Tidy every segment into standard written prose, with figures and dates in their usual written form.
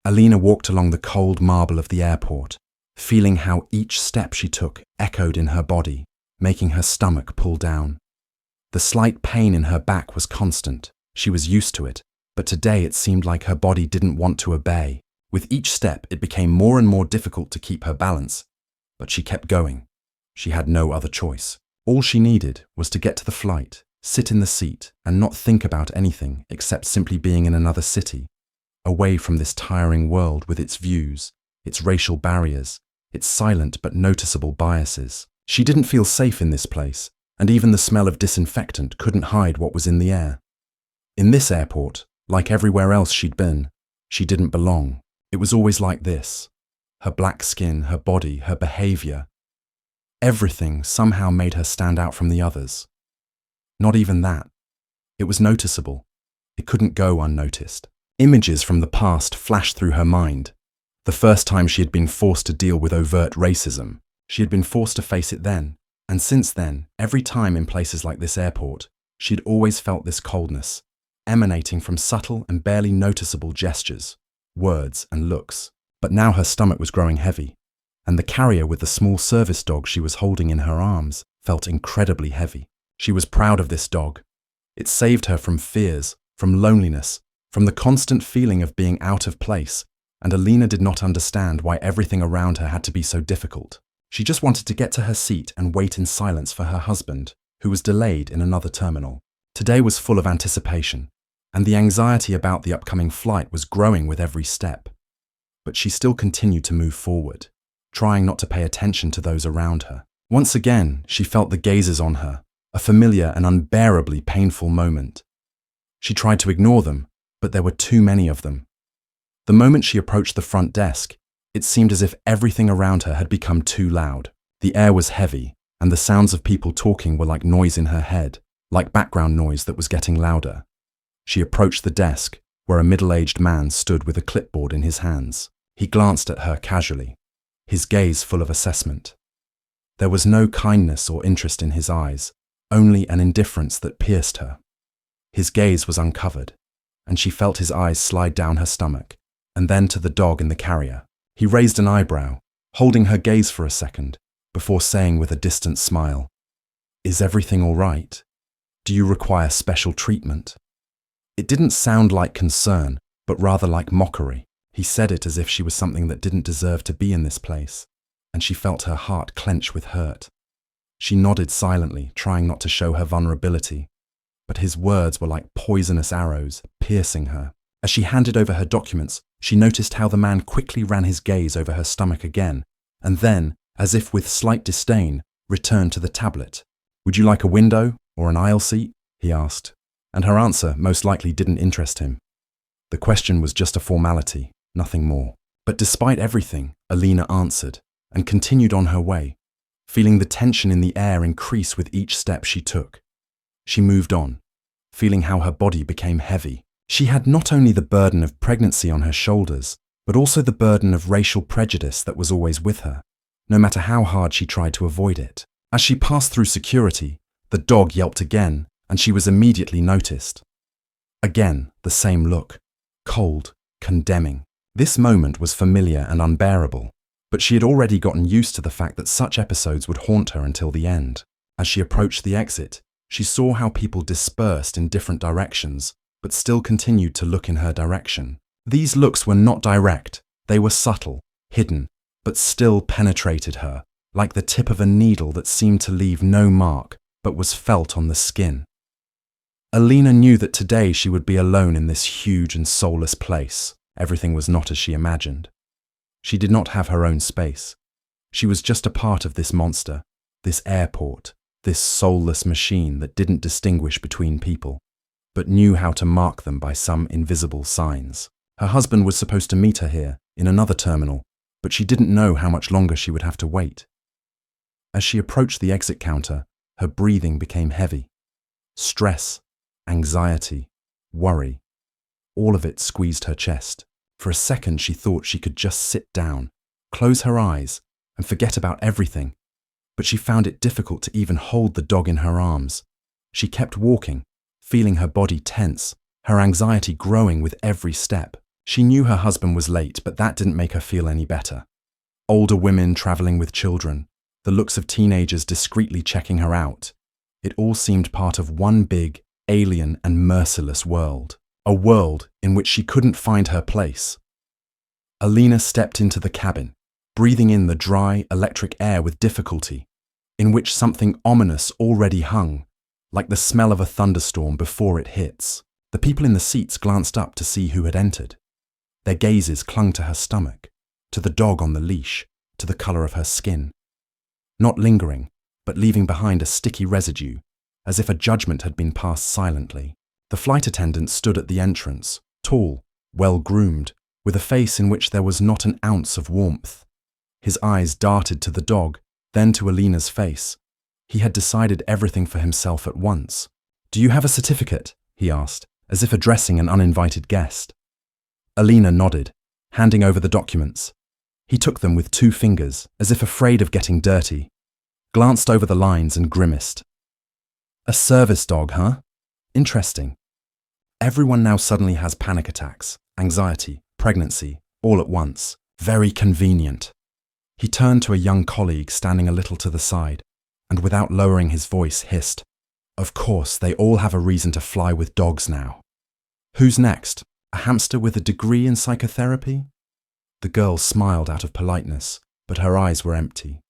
Alina walked along the cold marble of the airport, feeling how each step she took echoed in her body, making her stomach pull down. The slight pain in her back was constant. She was used to it, but today it seemed like her body didn't want to obey. With each step, it became more and more difficult to keep her balance, but she kept going. She had no other choice. All she needed was to get to the flight, sit in the seat, and not think about anything except simply being in another city, away from this tiring world with its views, its racial barriers, its silent but noticeable biases. She didn't feel safe in this place, and even the smell of disinfectant couldn't hide what was in the air. In this airport, like everywhere else she'd been, she didn't belong. It was always like this. Her black skin, her body, her behavior. Everything somehow made her stand out from the others. Not even that. It was noticeable. It couldn't go unnoticed. Images from the past flashed through her mind. The first time she had been forced to deal with overt racism. She had been forced to face it then. And since then, every time in places like this airport, she'd always felt this coldness, emanating from subtle and barely noticeable gestures, words and looks. But now her stomach was growing heavy, and the carrier with the small service dog she was holding in her arms felt incredibly heavy. She was proud of this dog. It saved her from fears, from loneliness, from the constant feeling of being out of place, and Alina did not understand why everything around her had to be so difficult. She just wanted to get to her seat and wait in silence for her husband, who was delayed in another terminal. Today was full of anticipation, and the anxiety about the upcoming flight was growing with every step. But she still continued to move forward, trying not to pay attention to those around her. Once again, she felt the gazes on her, a familiar and unbearably painful moment. She tried to ignore them, but there were too many of them. The moment she approached the front desk, it seemed as if everything around her had become too loud. The air was heavy, and the sounds of people talking were like noise in her head, like background noise that was getting louder. She approached the desk, where a middle-aged man stood with a clipboard in his hands. He glanced at her casually, his gaze full of assessment. There was no kindness or interest in his eyes, only an indifference that pierced her. His gaze was uncovered, and she felt his eyes slide down her stomach, and then to the dog in the carrier. He raised an eyebrow, holding her gaze for a second, before saying with a distant smile, "Is everything all right? Do you require special treatment?" It didn't sound like concern, but rather like mockery. He said it as if she was something that didn't deserve to be in this place, and she felt her heart clench with hurt. She nodded silently, trying not to show her vulnerability, but his words were like poisonous arrows, piercing her. As she handed over her documents, she noticed how the man quickly ran his gaze over her stomach again, and then, as if with slight disdain, returned to the tablet. "Would you like a window or an aisle seat?" he asked, and her answer most likely didn't interest him. The question was just a formality, nothing more. But despite everything, Alina answered, and continued on her way, feeling the tension in the air increase with each step she took. She moved on, feeling how her body became heavy. She had not only the burden of pregnancy on her shoulders, but also the burden of racial prejudice that was always with her, no matter how hard she tried to avoid it. As she passed through security, the dog yelped again, and she was immediately noticed. Again, the same look, cold, condemning. This moment was familiar and unbearable, but she had already gotten used to the fact that such episodes would haunt her until the end. As she approached the exit, she saw how people dispersed in different directions, but still continued to look in her direction. These looks were not direct, they were subtle, hidden, but still penetrated her, like the tip of a needle that seemed to leave no mark, but was felt on the skin. Alina knew that today she would be alone in this huge and soulless place. Everything was not as she imagined. She did not have her own space. She was just a part of this monster, this airport, this soulless machine that didn't distinguish between people, but knew how to mark them by some invisible signs. Her husband was supposed to meet her here, in another terminal, but she didn't know how much longer she would have to wait. As she approached the exit counter, her breathing became heavy. Stress, anxiety, worry, all of it squeezed her chest. For a second she thought she could just sit down, close her eyes, and forget about everything, but she found it difficult to even hold the dog in her arms. She kept walking, feeling her body tense, her anxiety growing with every step. She knew her husband was late, but that didn't make her feel any better. Older women traveling with children, the looks of teenagers discreetly checking her out. It all seemed part of one big, alien and merciless world. A world in which she couldn't find her place. Alina stepped into the cabin, breathing in the dry, electric air with difficulty, in which something ominous already hung, like the smell of a thunderstorm before it hits. The people in the seats glanced up to see who had entered. Their gazes clung to her stomach, to the dog on the leash, to the colour of her skin. Not lingering, but leaving behind a sticky residue, as if a judgment had been passed silently. The flight attendant stood at the entrance, tall, well-groomed, with a face in which there was not an ounce of warmth. His eyes darted to the dog, then to Alina's face. He had decided everything for himself at once. "Do you have a certificate?" he asked, as if addressing an uninvited guest. Alina nodded, handing over the documents. He took them with 2 fingers, as if afraid of getting dirty, glanced over the lines and grimaced. "A service dog, huh? Interesting. Everyone now suddenly has panic attacks, anxiety, pregnancy, all at once. Very convenient." He turned to a young colleague standing a little to the side, and without lowering his voice hissed, "Of course, they all have a reason to fly with dogs now. Who's next? A hamster with a degree in psychotherapy?" The girl smiled out of politeness, but her eyes were empty.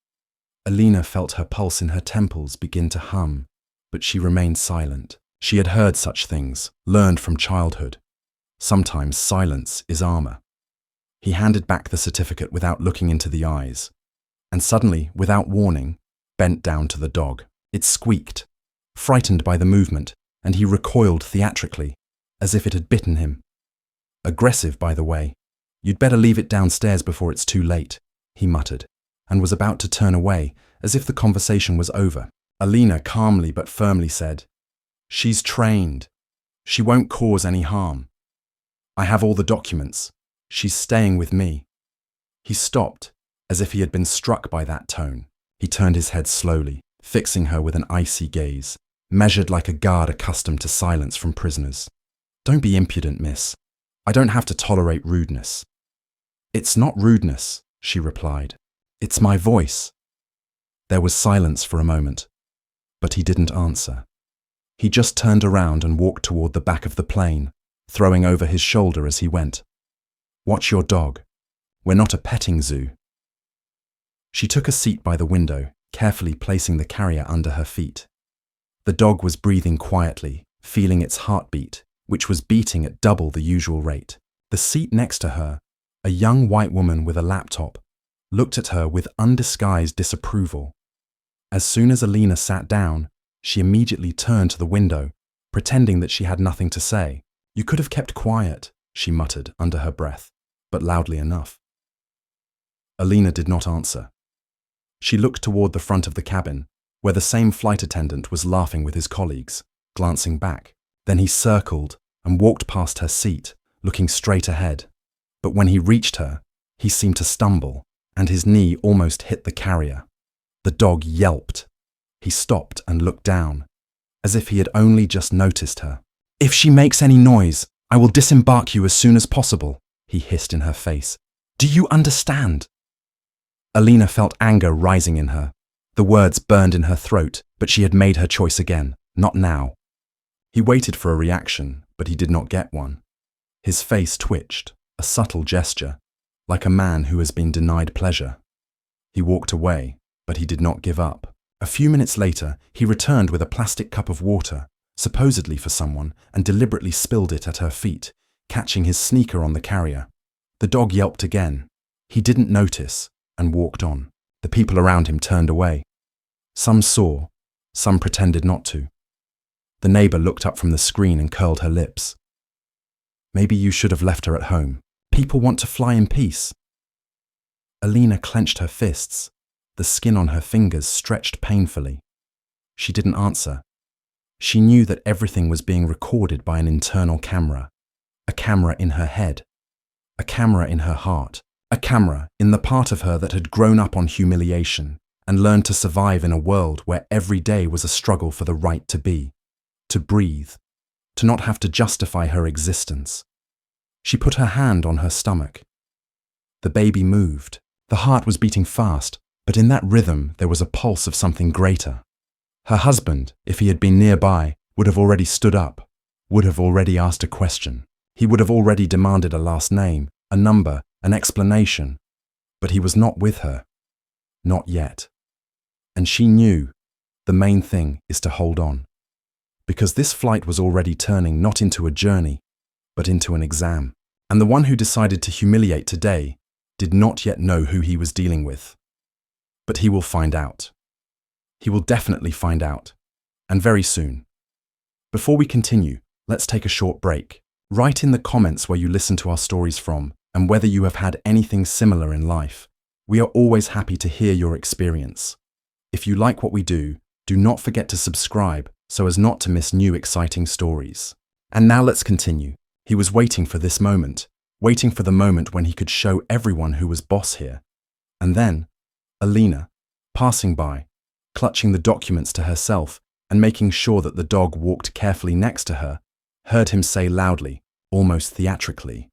Alina felt her pulse in her temples begin to hum, but she remained silent. She had heard such things, learned from childhood. Sometimes silence is armor. He handed back the certificate without looking into the eyes, and suddenly, without warning, bent down to the dog. It squeaked, frightened by the movement, and he recoiled theatrically, as if it had bitten him. "Aggressive, by the way. You'd better leave it downstairs before it's too late," he muttered, and was about to turn away, as if the conversation was over. Alina calmly but firmly said, "She's trained. She won't cause any harm. I have all the documents. She's staying with me." He stopped, as if he had been struck by that tone. He turned his head slowly, fixing her with an icy gaze, measured like a guard accustomed to silence from prisoners. "Don't be impudent, miss. I don't have to tolerate rudeness." "It's not rudeness," she replied. "It's my voice." There was silence for a moment, but he didn't answer. He just turned around and walked toward the back of the plane, throwing over his shoulder as he went, "Watch your dog. We're not a petting zoo." She took a seat by the window, carefully placing the carrier under her feet. The dog was breathing quietly, feeling its heartbeat, which was beating at double the usual rate. The seat next to her, a young white woman with a laptop, looked at her with undisguised disapproval. As soon as Alina sat down, she immediately turned to the window, pretending that she had nothing to say. "You could have kept quiet," she muttered under her breath, but loudly enough. Alina did not answer. She looked toward the front of the cabin, where the same flight attendant was laughing with his colleagues, glancing back. Then he circled and walked past her seat, looking straight ahead. But when he reached her, he seemed to stumble, and his knee almost hit the carrier. The dog yelped. He stopped and looked down, as if he had only just noticed her. "If she makes any noise, I will disembark you as soon as possible," he hissed in her face. "Do you understand?" Alina felt anger rising in her. The words burned in her throat, but she had made her choice again. Not now. He waited for a reaction, but he did not get one. His face twitched, a subtle gesture, like a man who has been denied pleasure. He walked away, but he did not give up. A few minutes later, he returned with a plastic cup of water, supposedly for someone, and deliberately spilled it at her feet, catching his sneaker on the carrier. The dog yelped again. He didn't notice and walked on. The people around him turned away. Some saw, some pretended not to. The neighbour looked up from the screen and curled her lips. "Maybe you should have left her at home. People want to fly in peace." Alina clenched her fists. The skin on her fingers stretched painfully. She didn't answer. She knew that everything was being recorded by an internal camera. A camera in her head. A camera in her heart. A camera in the part of her that had grown up on humiliation and learned to survive in a world where every day was a struggle for the right to be, to breathe, to not have to justify her existence. She put her hand on her stomach. The baby moved. The heart was beating fast, but in that rhythm there was a pulse of something greater. Her husband, if he had been nearby, would have already stood up, would have already asked a question. He would have already demanded a last name, a number, an explanation. But he was not with her. Not yet. And she knew the main thing is to hold on. Because this flight was already turning not into a journey, but into an exam. And the one who decided to humiliate today did not yet know who he was dealing with. But he will find out. He will definitely find out. And very soon. Before we continue, let's take a short break. Write in the comments where you listen to our stories from and whether you have had anything similar in life. We are always happy to hear your experience. If you like what we do not forget to subscribe so as not to miss new exciting stories. And now let's continue. He was waiting for this moment, waiting for the moment when he could show everyone who was boss here. And then, Alina, passing by, clutching the documents to herself and making sure that the dog walked carefully next to her, heard him say loudly, almost theatrically,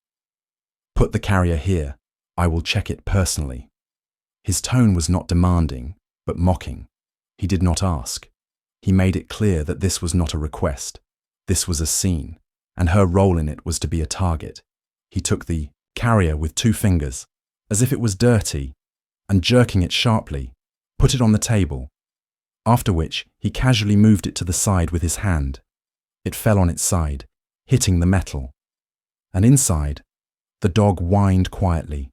"Put the carrier here. I will check it personally." His tone was not demanding, but mocking. He did not ask. He made it clear that this was not a request. This was a scene, and her role in it was to be a target. He took the carrier with 2 fingers, as if it was dirty, and jerking it sharply, put it on the table, after which he casually moved it to the side with his hand. It fell on its side, hitting the metal. And inside, the dog whined quietly.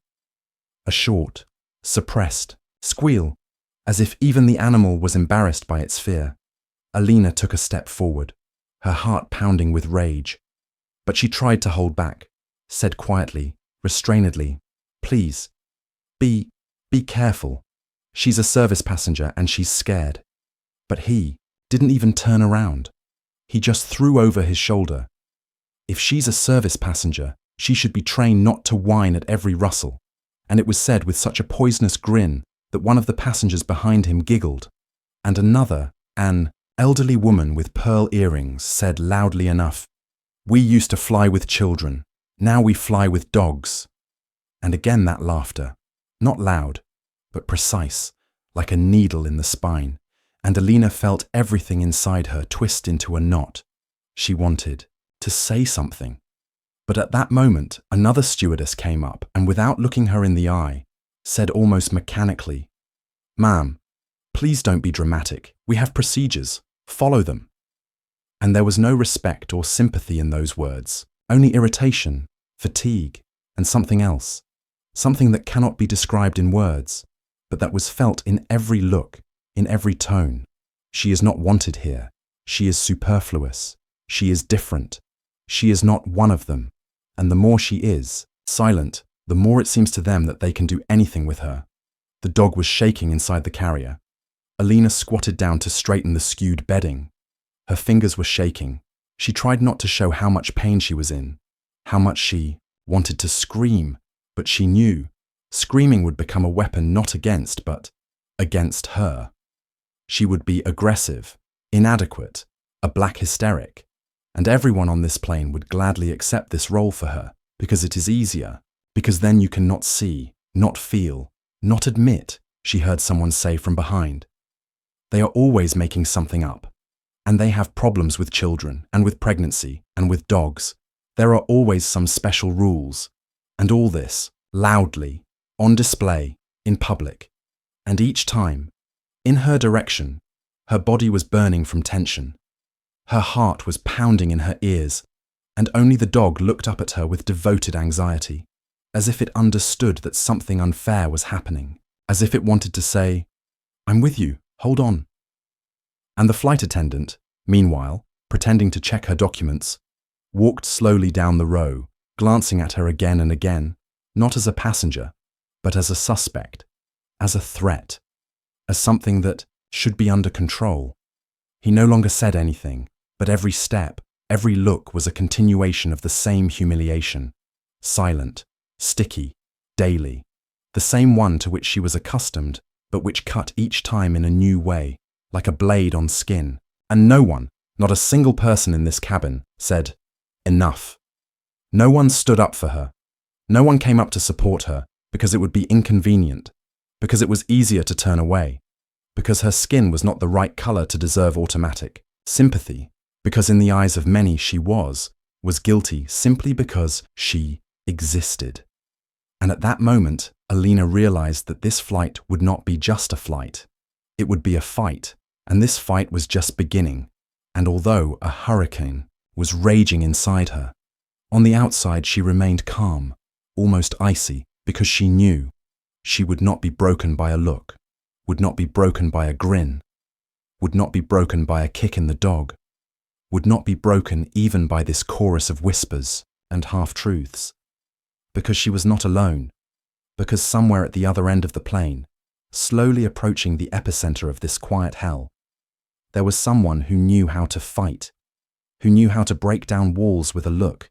A short, suppressed squeal, as if even the animal was embarrassed by its fear. Alina took a step forward, her heart pounding with rage. But she tried to hold back, said quietly, restrainedly, "Please, be careful. She's a service passenger and she's scared." But he didn't even turn around. He just threw over his shoulder. If she's a service passenger, she should be trained not to whine at every rustle. And it was said with such a poisonous grin that one of the passengers behind him giggled. And another, an elderly woman with pearl earrings, said loudly enough, "We used to fly with children. Now we fly with dogs." And again that laughter, not loud, but precise, like a needle in the spine. And Alina felt everything inside her twist into a knot. She wanted to say something. But at that moment, another stewardess came up and without looking her in the eye, said almost mechanically, "Ma'am, please don't be dramatic. We have procedures. Follow them." And there was no respect or sympathy in those words, only irritation, fatigue, and something else. Something that cannot be described in words, but that was felt in every look, in every tone. She is not wanted here. She is superfluous. She is different. She is not one of them. And the more she is silent, the more it seems to them that they can do anything with her. The dog was shaking inside the carrier. Alina squatted down to straighten the skewed bedding. Her fingers were shaking. She tried not to show how much pain she was in, how much she wanted to scream, but she knew screaming would become a weapon not against, but against her. She would be aggressive, inadequate, a black hysteric, and everyone on this plane would gladly accept this role for her because it is easier, because then you can not see, not feel, not admit, she heard someone say from behind. They are always making something up, and they have problems with children and with pregnancy and with dogs. There are always some special rules, and all this, loudly, on display, in public. And each time, in her direction, her body was burning from tension. Her heart was pounding in her ears, and only the dog looked up at her with devoted anxiety, as if it understood that something unfair was happening, as if it wanted to say, "I'm with you, hold on." And the flight attendant, meanwhile, pretending to check her documents, walked slowly down the row, glancing at her again and again, not as a passenger, but as a suspect, as a threat, as something that should be under control. He no longer said anything, but every step, every look was a continuation of the same humiliation, silent, sticky, daily, the same one to which she was accustomed, but which cut each time in a new way, like a blade on skin. And no one, not a single person in this cabin, said, "Enough." No one stood up for her. No one came up to support her because it would be inconvenient, because it was easier to turn away, because her skin was not the right color to deserve automatic sympathy, because in the eyes of many she was guilty simply because she existed. And at that moment, Alina realized that this flight would not be just a flight. It would be a fight, and this fight was just beginning. And although a hurricane was raging inside her, on the outside she remained calm, almost icy, because she knew she would not be broken by a look, would not be broken by a grin, would not be broken by a kick in the dog, would not be broken even by this chorus of whispers and half-truths. Because she was not alone, because somewhere at the other end of the plane, slowly approaching the epicenter of this quiet hell, there was someone who knew how to fight, who knew how to break down walls with a look.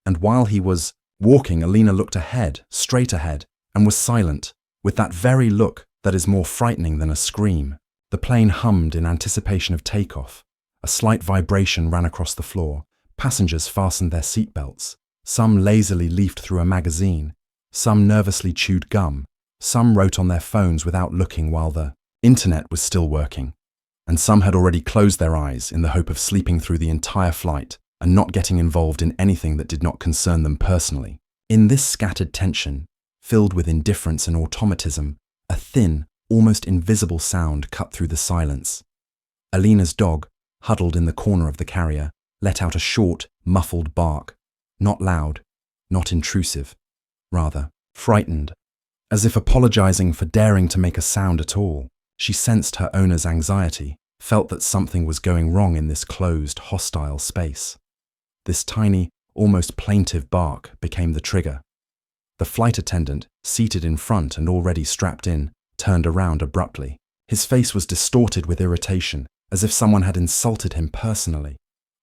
And while he was walking, Alina looked ahead, straight ahead, and was silent, with that very look that is more frightening than a scream. The plane hummed in anticipation of takeoff. A slight vibration ran across the floor. Passengers fastened their seatbelts. Some lazily leafed through a magazine. Some nervously chewed gum. Some wrote on their phones without looking while the internet was still working. And some had already closed their eyes in the hope of sleeping through the entire flight and not getting involved in anything that did not concern them personally. In this scattered tension, filled with indifference and automatism, a thin, almost invisible sound cut through the silence. Alina's dog, huddled in the corner of the carrier, let out a short, muffled bark. Not loud, not intrusive, rather frightened. As if apologizing for daring to make a sound at all, she sensed her owner's anxiety, felt that something was going wrong in this closed, hostile space. This tiny, almost plaintive bark became the trigger. The flight attendant, seated in front and already strapped in, turned around abruptly. His face was distorted with irritation, as if someone had insulted him personally.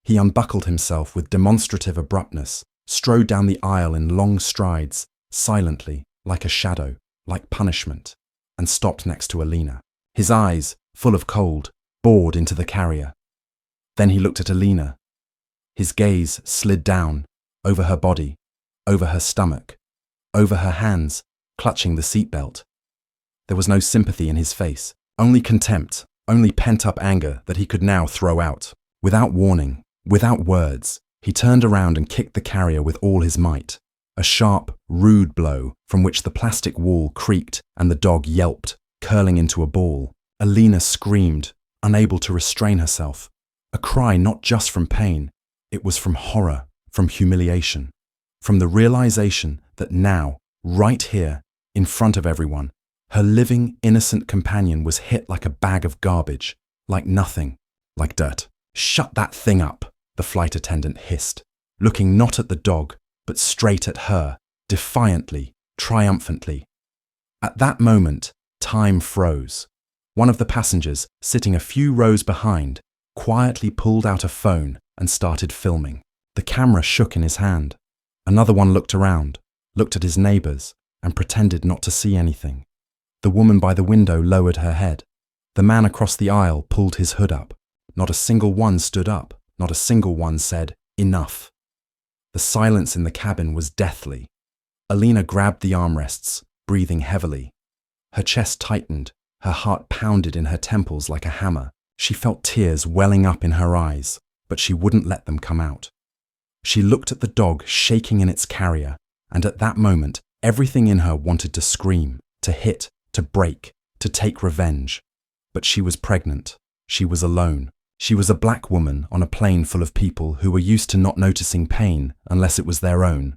He unbuckled himself with demonstrative abruptness, strode down the aisle in long strides, silently, like a shadow, like punishment, and stopped next to Alina. His eyes, full of cold, bored into the carrier. Then he looked at Alina. His gaze slid down, over her body, over her stomach, over her hands, clutching the seatbelt. There was no sympathy in his face, only contempt, only pent-up anger that he could now throw out. Without warning, without words, he turned around and kicked the carrier with all his might. A sharp, rude blow from which the plastic wall creaked and the dog yelped, curling into a ball. Alina screamed, unable to restrain herself. A cry not just from pain, it was from horror, from humiliation, from the realization that now, right here, in front of everyone, her living, innocent companion was hit like a bag of garbage, like nothing, like dirt. "Shut that thing up," the flight attendant hissed, looking not at the dog, but straight at her, defiantly, triumphantly. At that moment, time froze. One of the passengers, sitting a few rows behind, quietly pulled out a phone and started filming. The camera shook in his hand. Another one looked around, looked at his neighbors, and pretended not to see anything. The woman by the window lowered her head. The man across the aisle pulled his hood up. Not a single one stood up. Not a single one said, "Enough." The silence in the cabin was deathly. Alina grabbed the armrests, breathing heavily. Her chest tightened, her heart pounded in her temples like a hammer. She felt tears welling up in her eyes, but she wouldn't let them come out. She looked at the dog shaking in its carrier, and at that moment, everything in her wanted to scream, to hit, to break, to take revenge. But she was pregnant. She was alone. She was a black woman on a plane full of people who were used to not noticing pain unless it was their own.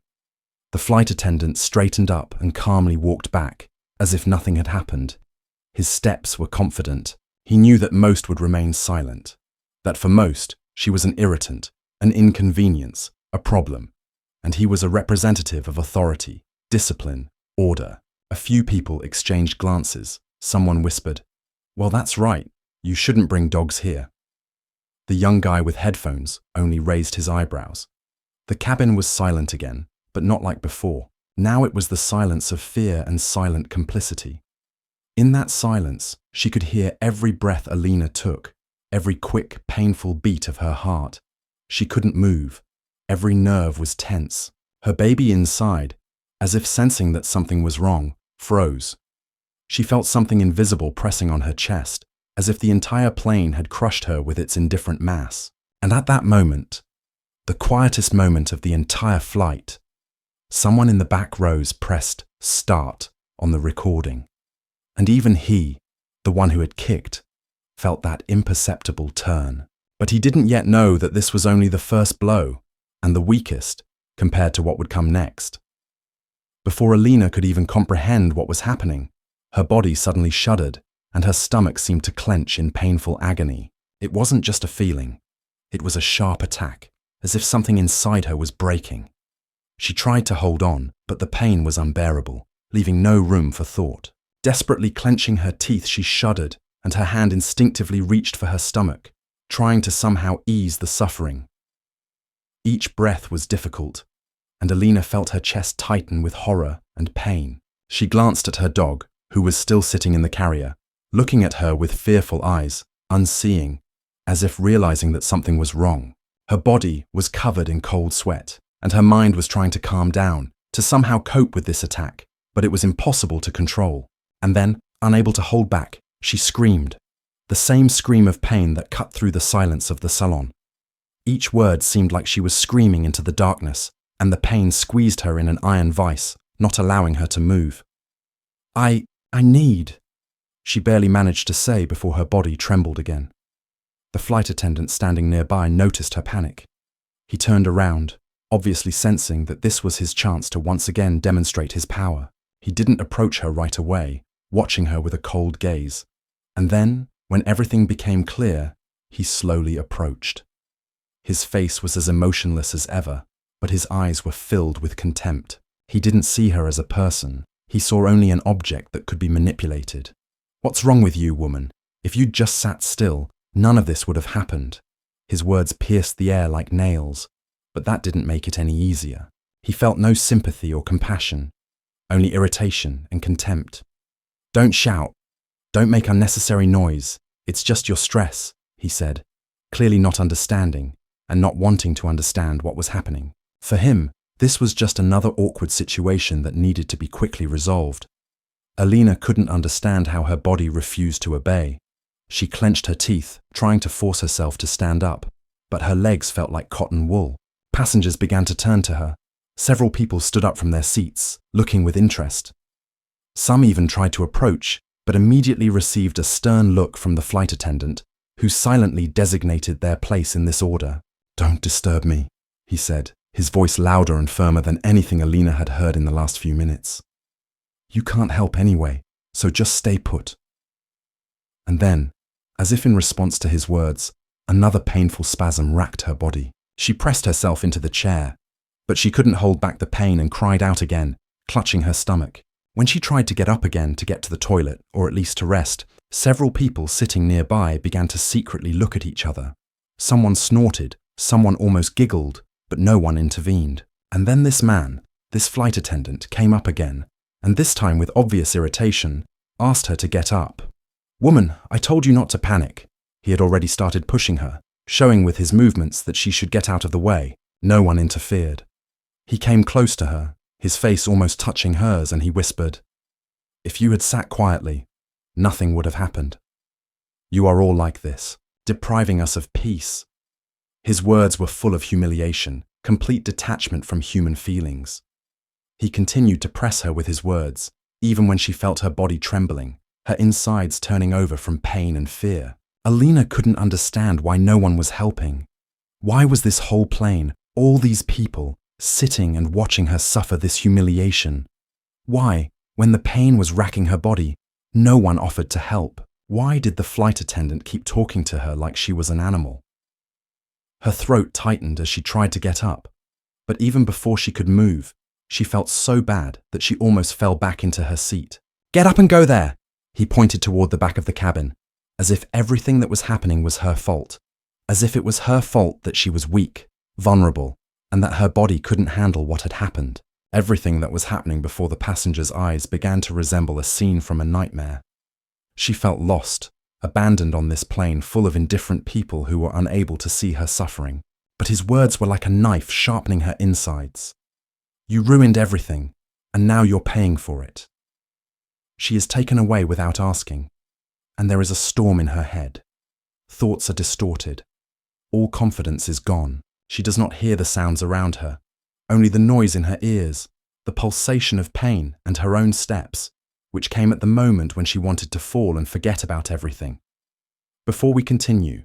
The flight attendant straightened up and calmly walked back, as if nothing had happened. His steps were confident. He knew that most would remain silent, that for most, she was an irritant, an inconvenience, a problem, and he was a representative of authority, discipline, order. A few people exchanged glances. Someone whispered, "Well, that's right. You shouldn't bring dogs here." The young guy with headphones only raised his eyebrows. The cabin was silent again, but not like before. Now it was the silence of fear and silent complicity. In that silence, she could hear every breath Alina took, every quick, painful beat of her heart. She couldn't move. Every nerve was tense. Her baby inside, as if sensing that something was wrong, froze. She felt something invisible pressing on her chest, as if the entire plane had crushed her with its indifferent mass. And at that moment, the quietest moment of the entire flight, someone in the back rows pressed start on the recording. And even he, the one who had kicked, felt that imperceptible turn. But he didn't yet know that this was only the first blow, and the weakest, compared to what would come next. Before Alina could even comprehend what was happening, her body suddenly shuddered, and her stomach seemed to clench in painful agony. It wasn't just a feeling. It was a sharp attack, as if something inside her was breaking. She tried to hold on, but the pain was unbearable, leaving no room for thought. Desperately clenching her teeth, she shuddered, and her hand instinctively reached for her stomach, trying to somehow ease the suffering. Each breath was difficult, and Alina felt her chest tighten with horror and pain. She glanced at her dog, who was still sitting in the carrier, looking at her with fearful eyes, unseeing, as if realizing that something was wrong. Her body was covered in cold sweat, and her mind was trying to calm down, to somehow cope with this attack, but it was impossible to control. And then, unable to hold back, she screamed, the same scream of pain that cut through the silence of the salon. Each word seemed like she was screaming into the darkness, and the pain squeezed her in an iron vice, not allowing her to move. I need, she barely managed to say before her body trembled again. The flight attendant standing nearby noticed her panic. He turned around, obviously sensing that this was his chance to once again demonstrate his power. He didn't approach her right away, watching her with a cold gaze. And then, when everything became clear, he slowly approached. His face was as emotionless as ever, but his eyes were filled with contempt. He didn't see her as a person. He saw only an object that could be manipulated. "What's wrong with you, woman? If you'd just sat still, none of this would have happened." His words pierced the air like nails, but that didn't make it any easier. He felt no sympathy or compassion, only irritation and contempt. "Don't shout. Don't make unnecessary noise. It's just your stress," he said, clearly not understanding and not wanting to understand what was happening. For him, this was just another awkward situation that needed to be quickly resolved. Alina couldn't understand how her body refused to obey. She clenched her teeth, trying to force herself to stand up, but her legs felt like cotton wool. Passengers began to turn to her. Several people stood up from their seats, looking with interest. Some even tried to approach, but immediately received a stern look from the flight attendant, who silently designated their place in this order. "Don't disturb me," he said, his voice louder and firmer than anything Alina had heard in the last few minutes. "You can't help anyway, so just stay put." And then, as if in response to his words, another painful spasm racked her body. She pressed herself into the chair, but she couldn't hold back the pain and cried out again, clutching her stomach. When she tried to get up again to get to the toilet, or at least to rest, several people sitting nearby began to secretly look at each other. Someone snorted, someone almost giggled, but no one intervened. And then this man, this flight attendant, came up again, and this time with obvious irritation, asked her to get up. "Woman, I told you not to panic." He had already started pushing her, showing with his movements that she should get out of the way. No one interfered. He came close to her, his face almost touching hers, and he whispered, "If you had sat quietly, nothing would have happened. You are all like this, depriving us of peace." His words were full of humiliation, complete detachment from human feelings. He continued to press her with his words, even when she felt her body trembling, her insides turning over from pain and fear. Alina couldn't understand why no one was helping. Why was this whole plane, all these people, sitting and watching her suffer this humiliation? Why, when the pain was racking her body, no one offered to help? Why did the flight attendant keep talking to her like she was an animal? Her throat tightened as she tried to get up, but even before she could move, she felt so bad that she almost fell back into her seat. "Get up and go there!" He pointed toward the back of the cabin, as if everything that was happening was her fault, as if it was her fault that she was weak, vulnerable, and that her body couldn't handle what had happened. Everything that was happening before the passenger's eyes began to resemble a scene from a nightmare. She felt lost, abandoned on this plane full of indifferent people who were unable to see her suffering. But his words were like a knife sharpening her insides. You ruined everything, and now you're paying for it. She is taken away without asking, and there is a storm in her head. Thoughts are distorted. All confidence is gone. She does not hear the sounds around her, only the noise in her ears, the pulsation of pain and her own steps, which came at the moment when she wanted to fall and forget about everything. Before we continue,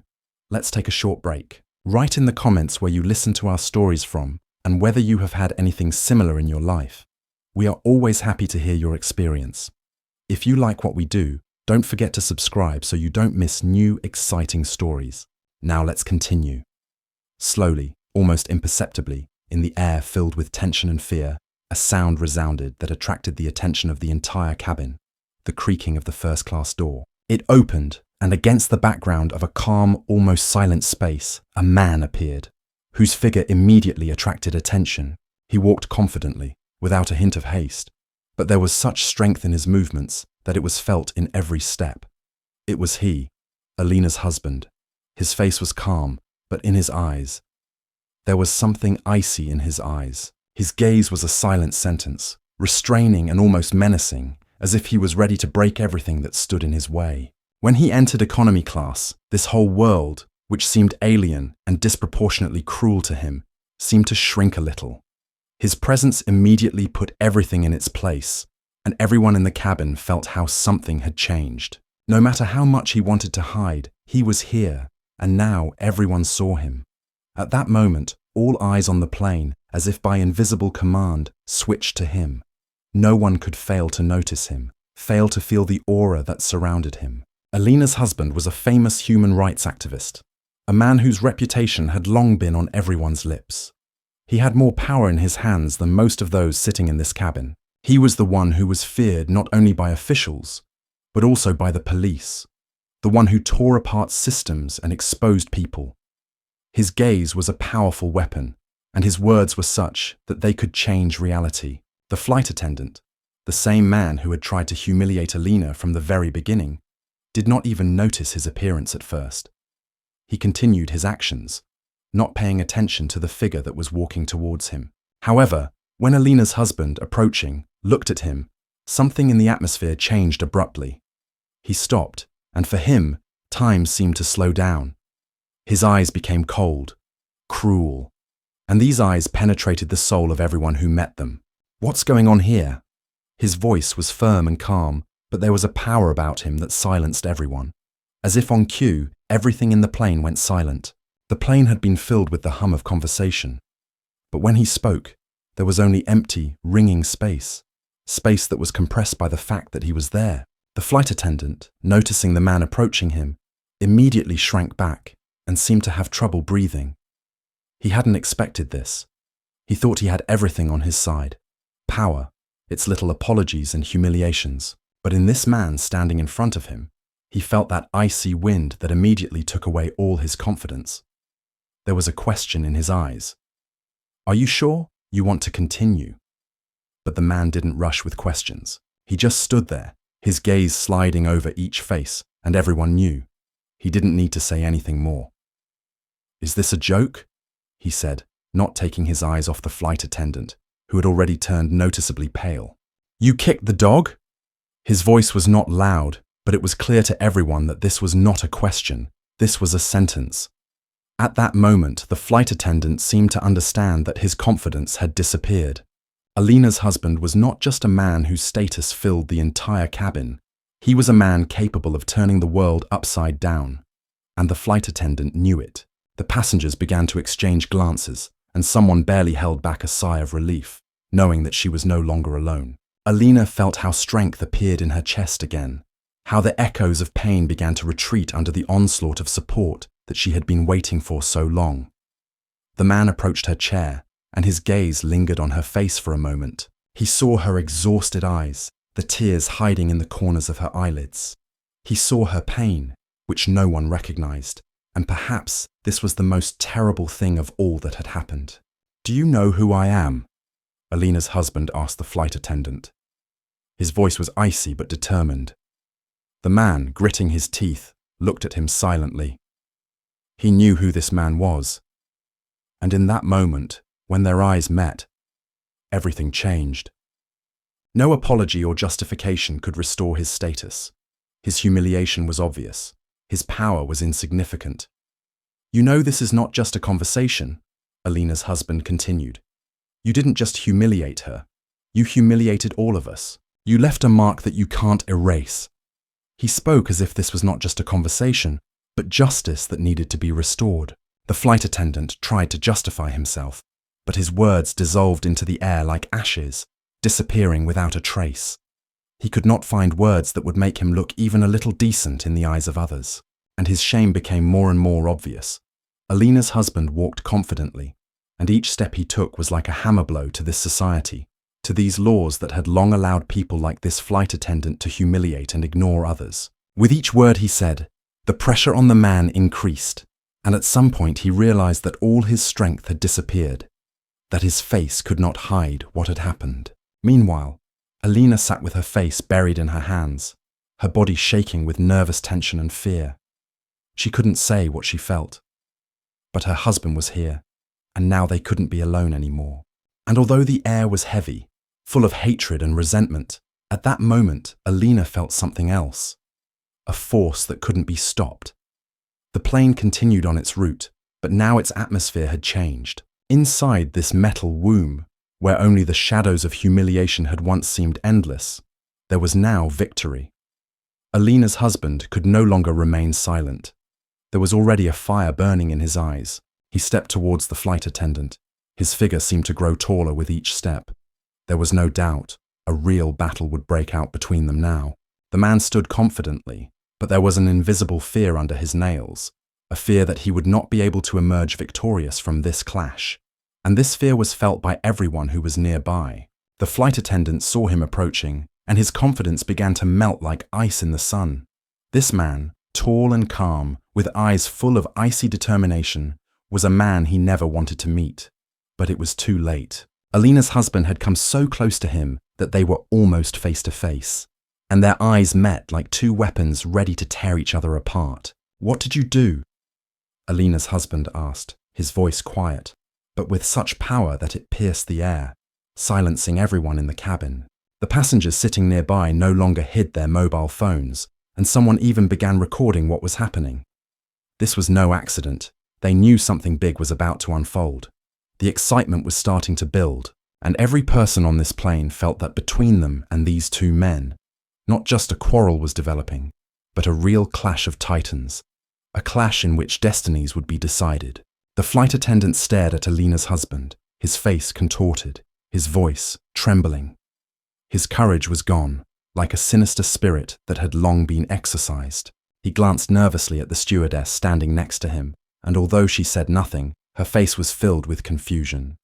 let's take a short break. Write in the comments where you listen to our stories from and whether you have had anything similar in your life. We are always happy to hear your experience. If you like what we do, don't forget to subscribe so you don't miss new, exciting stories. Now let's continue. Slowly, almost imperceptibly, in the air filled with tension and fear, a sound resounded that attracted the attention of the entire cabin, the creaking of the first-class door. It opened, and against the background of a calm, almost silent space, a man appeared, whose figure immediately attracted attention. He walked confidently, without a hint of haste, but there was such strength in his movements that it was felt in every step. It was he, Alina's husband. His face was calm, but in his eyes, there was something icy in his eyes. His gaze was a silent sentence, restraining and almost menacing, as if he was ready to break everything that stood in his way. When he entered economy class, this whole world, which seemed alien and disproportionately cruel to him, seemed to shrink a little. His presence immediately put everything in its place, and everyone in the cabin felt how something had changed. No matter how much he wanted to hide, he was here, and now everyone saw him. At that moment, all eyes on the plane, as if by invisible command, switched to him. No one could fail to notice him, fail to feel the aura that surrounded him. Alina's husband was a famous human rights activist, a man whose reputation had long been on everyone's lips. He had more power in his hands than most of those sitting in this cabin. He was the one who was feared not only by officials, but also by the police, the one who tore apart systems and exposed people. His gaze was a powerful weapon, and his words were such that they could change reality. The flight attendant, the same man who had tried to humiliate Alina from the very beginning, did not even notice his appearance at first. He continued his actions, not paying attention to the figure that was walking towards him. However, when Alina's husband, approaching, looked at him, something in the atmosphere changed abruptly. He stopped, and for him, time seemed to slow down. His eyes became cold, cruel, and these eyes penetrated the soul of everyone who met them. "What's going on here?" His voice was firm and calm, but there was a power about him that silenced everyone. As if on cue, everything in the plane went silent. The plane had been filled with the hum of conversation. But when he spoke, there was only empty, ringing space that was compressed by the fact that he was there. The flight attendant, noticing the man approaching him, immediately shrank back and seemed to have trouble breathing. He hadn't expected this. He thought he had everything on his side. Power, its little apologies and humiliations. But in this man standing in front of him, he felt that icy wind that immediately took away all his confidence. There was a question in his eyes. "Are you sure you want to continue?" But the man didn't rush with questions. He just stood there, his gaze sliding over each face, and everyone knew. He didn't need to say anything more. "Is this a joke?" he said, not taking his eyes off the flight attendant, who had already turned noticeably pale. "You kicked the dog?" His voice was not loud, but it was clear to everyone that this was not a question, this was a sentence. At that moment, the flight attendant seemed to understand that his confidence had disappeared. Alina's husband was not just a man whose status filled the entire cabin. He was a man capable of turning the world upside down. And the flight attendant knew it. The passengers began to exchange glances, and someone barely held back a sigh of relief, knowing that she was no longer alone. Alina felt how strength appeared in her chest again, how the echoes of pain began to retreat under the onslaught of support that she had been waiting for so long. The man approached her chair, and his gaze lingered on her face for a moment. He saw her exhausted eyes, the tears hiding in the corners of her eyelids. He saw her pain, which no one recognized, and perhaps this was the most terrible thing of all that had happened. "Do you know who I am?" Alina's husband asked the flight attendant. His voice was icy but determined. The man, gritting his teeth, looked at him silently. He knew who this man was. And in that moment, when their eyes met, everything changed. No apology or justification could restore his status. His humiliation was obvious. His power was insignificant. "You know this is not just a conversation," Alina's husband continued. "You didn't just humiliate her. You humiliated all of us. You left a mark that you can't erase." He spoke as if this was not just a conversation, but justice that needed to be restored. The flight attendant tried to justify himself, but his words dissolved into the air like ashes, disappearing without a trace. He could not find words that would make him look even a little decent in the eyes of others, and his shame became more and more obvious. Alina's husband walked confidently, and each step he took was like a hammer blow to this society, to these laws that had long allowed people like this flight attendant to humiliate and ignore others. With each word he said, the pressure on the man increased, and at some point he realized that all his strength had disappeared, that his face could not hide what had happened. Meanwhile, Alina sat with her face buried in her hands, her body shaking with nervous tension and fear. She couldn't say what she felt. But her husband was here, and now they couldn't be alone anymore. And although the air was heavy, full of hatred and resentment, at that moment Alina felt something else, a force that couldn't be stopped. The plane continued on its route, but now its atmosphere had changed. Inside this metal womb, where only the shadows of humiliation had once seemed endless, there was now victory. Alina's husband could no longer remain silent. There was already a fire burning in his eyes. He stepped towards the flight attendant. His figure seemed to grow taller with each step. There was no doubt a real battle would break out between them now. The man stood confidently, but there was an invisible fear under his nails, a fear that he would not be able to emerge victorious from this clash. And this fear was felt by everyone who was nearby. The flight attendant saw him approaching, and his confidence began to melt like ice in the sun. This man, tall and calm, with eyes full of icy determination, was a man he never wanted to meet. But it was too late. Alina's husband had come so close to him that they were almost face to face, and their eyes met like two weapons ready to tear each other apart. "What did you do?" Alina's husband asked, his voice quiet, but with such power that it pierced the air, silencing everyone in the cabin. The passengers sitting nearby no longer hid their mobile phones, and someone even began recording what was happening. This was no accident. They knew something big was about to unfold. The excitement was starting to build, and every person on this plane felt that between them and these two men, not just a quarrel was developing, but a real clash of titans, a clash in which destinies would be decided. The flight attendant stared at Alina's husband, his face contorted, his voice trembling. His courage was gone, like a sinister spirit that had long been exorcised. He glanced nervously at the stewardess standing next to him, and although she said nothing, her face was filled with confusion.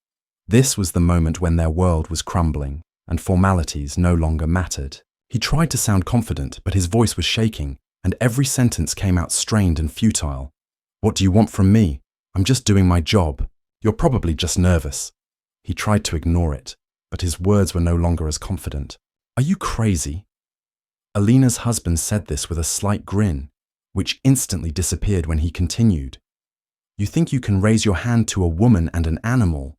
This was the moment when their world was crumbling, and formalities no longer mattered. He tried to sound confident, but his voice was shaking, and every sentence came out strained and futile. "What do you want from me? I'm just doing my job. You're probably just nervous." He tried to ignore it, but his words were no longer as confident. "Are you crazy?" Alina's husband said this with a slight grin, which instantly disappeared when he continued. "You think you can raise your hand to a woman and an animal?"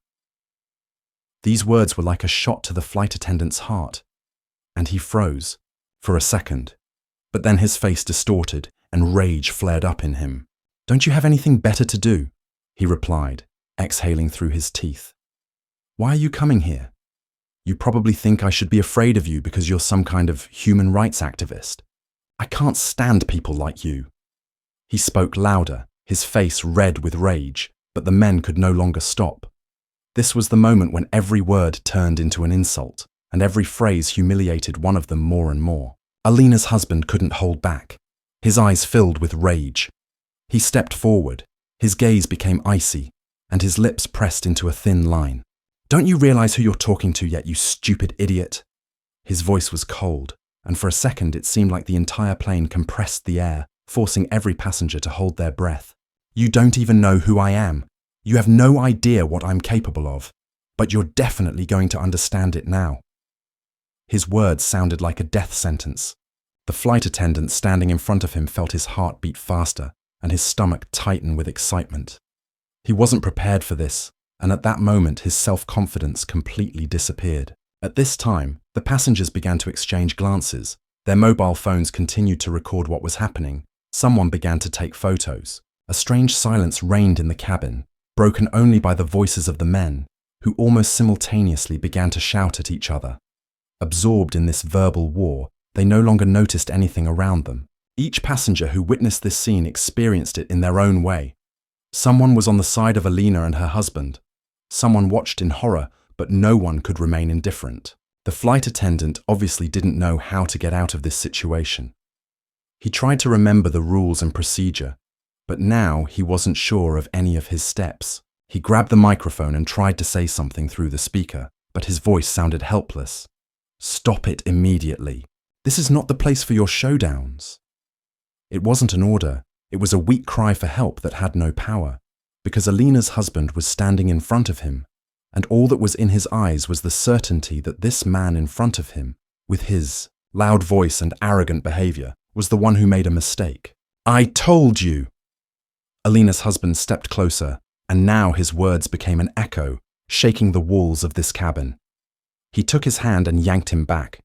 These words were like a shot to the flight attendant's heart, and he froze for a second. But then his face distorted and rage flared up in him. "Don't you have anything better to do?" he replied, exhaling through his teeth. "Why are you coming here? You probably think I should be afraid of you because you're some kind of human rights activist. I can't stand people like you." He spoke louder, his face red with rage, but the men could no longer stop. This was the moment when every word turned into an insult, and every phrase humiliated one of them more and more. Alina's husband couldn't hold back. His eyes filled with rage. He stepped forward, his gaze became icy, and his lips pressed into a thin line. "Don't you realize who you're talking to yet, you stupid idiot?" His voice was cold, and for a second it seemed like the entire plane compressed the air, forcing every passenger to hold their breath. "You don't even know who I am. You have no idea what I'm capable of, but you're definitely going to understand it now." His words sounded like a death sentence. The flight attendant standing in front of him felt his heart beat faster and his stomach tighten with excitement. He wasn't prepared for this, and at that moment his self-confidence completely disappeared. At this time, the passengers began to exchange glances. Their mobile phones continued to record what was happening. Someone began to take photos. A strange silence reigned in the cabin, broken only by the voices of the men, who almost simultaneously began to shout at each other. Absorbed in this verbal war, they no longer noticed anything around them. Each passenger who witnessed this scene experienced it in their own way. Someone was on the side of Alina and her husband. Someone watched in horror, but no one could remain indifferent. The flight attendant obviously didn't know how to get out of this situation. He tried to remember the rules and procedure, but now he wasn't sure of any of his steps. He grabbed the microphone and tried to say something through the speaker, but his voice sounded helpless. "Stop it immediately. This is not the place for your showdowns." It wasn't an order, it was a weak cry for help that had no power, because Alina's husband was standing in front of him, and all that was in his eyes was the certainty that this man in front of him, with his loud voice and arrogant behavior, was the one who made a mistake. "I told you!" Alina's husband stepped closer, and now his words became an echo, shaking the walls of this cabin. He took his hand and yanked him back.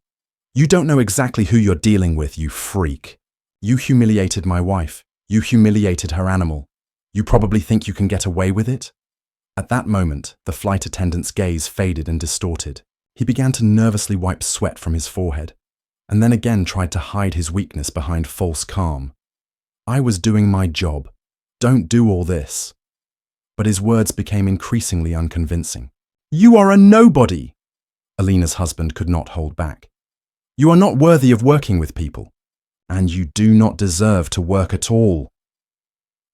"You don't know exactly who you're dealing with, you freak. You humiliated my wife. You humiliated her animal. You probably think you can get away with it?" At that moment, the flight attendant's gaze faded and distorted. He began to nervously wipe sweat from his forehead, and then again tried to hide his weakness behind false calm. "I was doing my job. Don't do all this." But his words became increasingly unconvincing. "You are a nobody!" Alina's husband could not hold back. "You are not worthy of working with people, and you do not deserve to work at all."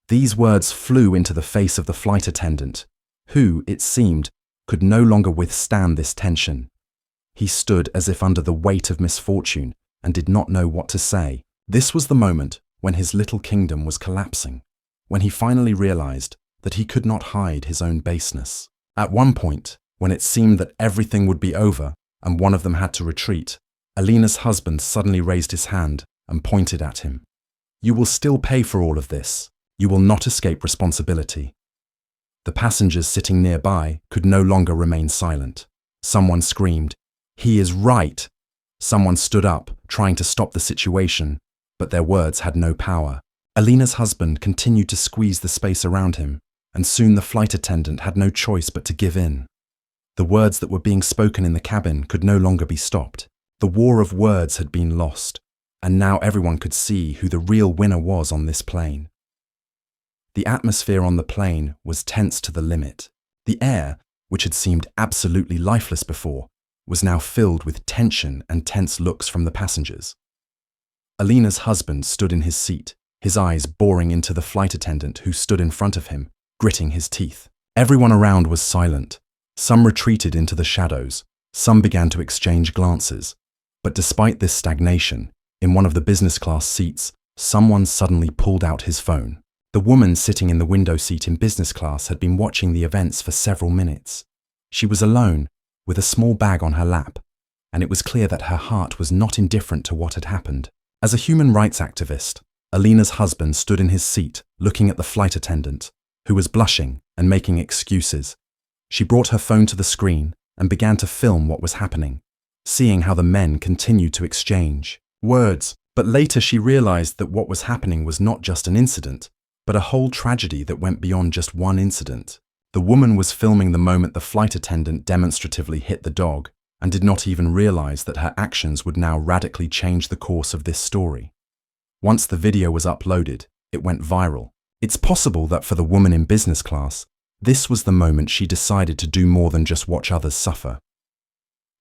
These words flew into the face of the flight attendant, who, it seemed, could no longer withstand this tension. He stood as if under the weight of misfortune and did not know what to say. This was the moment when his little kingdom was collapsing, when he finally realized that he could not hide his own baseness. At one point, when it seemed that everything would be over and one of them had to retreat, Alina's husband suddenly raised his hand and pointed at him. "You will still pay for all of this. You will not escape responsibility." The passengers sitting nearby could no longer remain silent. Someone screamed, "He is right!" Someone stood up, trying to stop the situation, but their words had no power. Alina's husband continued to squeeze the space around him, and soon the flight attendant had no choice but to give in. The words that were being spoken in the cabin could no longer be stopped. The war of words had been lost, and now everyone could see who the real winner was on this plane. The atmosphere on the plane was tense to the limit. The air, which had seemed absolutely lifeless before, was now filled with tension and tense looks from the passengers. Alina's husband stood in his seat, his eyes boring into the flight attendant who stood in front of him, gritting his teeth. Everyone around was silent. Some retreated into the shadows, some began to exchange glances. But despite this stagnation, in one of the business class seats, someone suddenly pulled out his phone. The woman sitting in the window seat in business class had been watching the events for several minutes. She was alone, with a small bag on her lap, and it was clear that her heart was not indifferent to what had happened. As a human rights activist, Alina's husband stood in his seat, looking at the flight attendant, who was blushing and making excuses. She brought her phone to the screen and began to film what was happening, seeing how the men continued to exchange words. But later she realized that what was happening was not just an incident, but a whole tragedy that went beyond just one incident. The woman was filming the moment the flight attendant demonstratively hit the dog and did not even realize that her actions would now radically change the course of this story. Once the video was uploaded, it went viral. It's possible that for the woman in business class, this was the moment she decided to do more than just watch others suffer.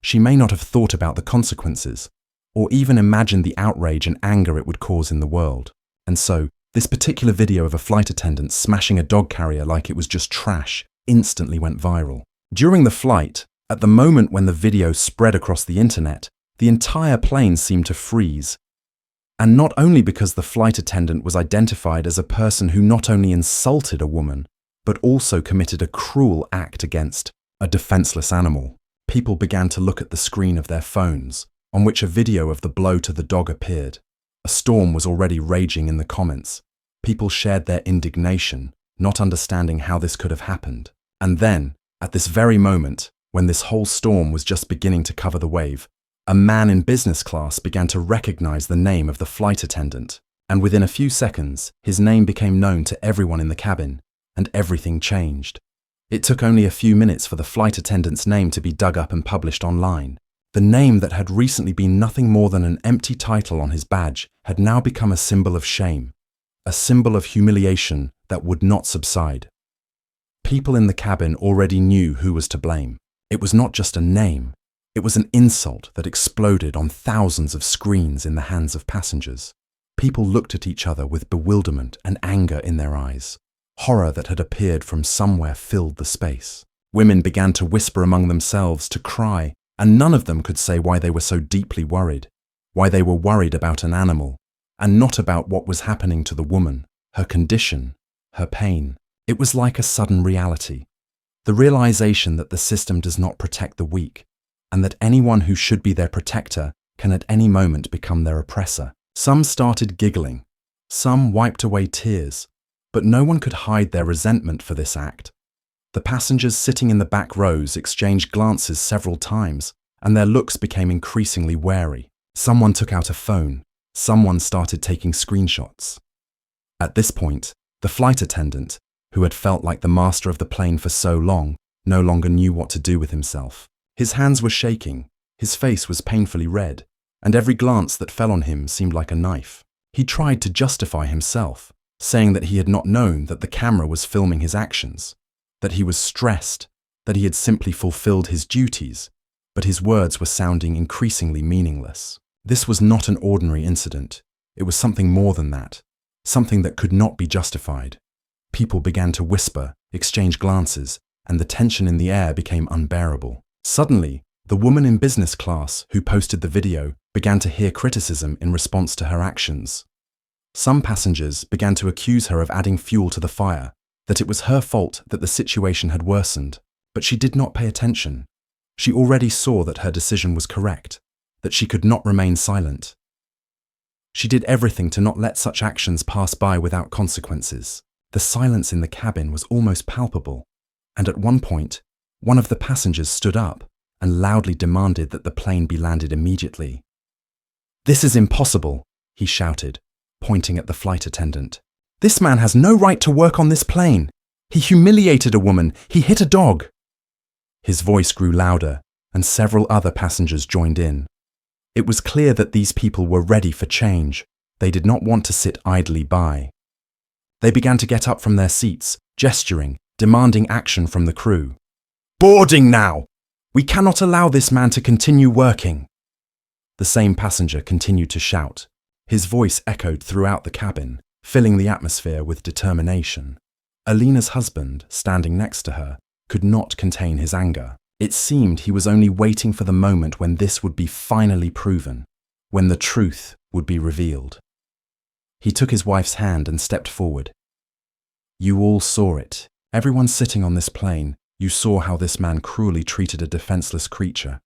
She may not have thought about the consequences, or even imagined the outrage and anger it would cause in the world. And so, this particular video of a flight attendant smashing a dog carrier like it was just trash instantly went viral. During the flight, at the moment when the video spread across the internet, the entire plane seemed to freeze. And not only because the flight attendant was identified as a person who not only insulted a woman, but also committed a cruel act against a defenseless animal. People began to look at the screen of their phones, on which a video of the blow to the dog appeared. A storm was already raging in the comments. People shared their indignation, not understanding how this could have happened. And then, At this very moment, when this whole storm was just beginning to cover the wave, a man in business class began to recognize the name of the flight attendant, and within a few seconds, his name became known to everyone in the cabin, and everything changed. It took only a few minutes for the flight attendant's name to be dug up and published online. The name that had recently been nothing more than an empty title on his badge had now become a symbol of shame, a symbol of humiliation that would not subside. People in the cabin already knew who was to blame. It was not just a name, it was an insult that exploded on thousands of screens in the hands of passengers. People looked at each other with bewilderment and anger in their eyes. Horror that had appeared from somewhere filled the space. Women began to whisper among themselves, to cry, and none of them could say why they were so deeply worried, why they were worried about an animal, and not about what was happening to the woman, her condition, her pain. It was like a sudden reality. The realization that the system does not protect the weak, and that anyone who should be their protector can at any moment become their oppressor. Some started giggling, some wiped away tears, but no one could hide their resentment for this act. The passengers sitting in the back rows exchanged glances several times, and their looks became increasingly wary. Someone took out a phone, someone started taking screenshots. At this point, the flight attendant, who had felt like the master of the plane for so long, no longer knew what to do with himself. His hands were shaking, his face was painfully red, and every glance that fell on him seemed like a knife. He tried to justify himself, saying that he had not known that the camera was filming his actions, that he was stressed, that he had simply fulfilled his duties, but his words were sounding increasingly meaningless. This was not an ordinary incident. It was something more than that, something that could not be justified. People began to whisper, exchange glances, and the tension in the air became unbearable. Suddenly, the woman in business class who posted the video began to hear criticism in response to her actions. Some passengers began to accuse her of adding fuel to the fire, that it was her fault that the situation had worsened, but she did not pay attention. She already saw that her decision was correct, that she could not remain silent. She did everything to not let such actions pass by without consequences. The silence in the cabin was almost palpable, and at one point, one of the passengers stood up and loudly demanded that the plane be landed immediately. "This is impossible," he shouted, pointing at the flight attendant. "This man has no right to work on this plane. He humiliated a woman. He hit a dog." His voice grew louder, and several other passengers joined in. It was clear that these people were ready for change. They did not want to sit idly by. They began to get up from their seats, gesturing, demanding action from the crew. "Boarding now! We cannot allow this man to continue working." The same passenger continued to shout. His voice echoed throughout the cabin, filling the atmosphere with determination. Alina's husband, standing next to her, could not contain his anger. It seemed he was only waiting for the moment when this would be finally proven, when the truth would be revealed. He took his wife's hand and stepped forward. "You all saw it. Everyone sitting on this plane, you saw how this man cruelly treated a defenseless creature,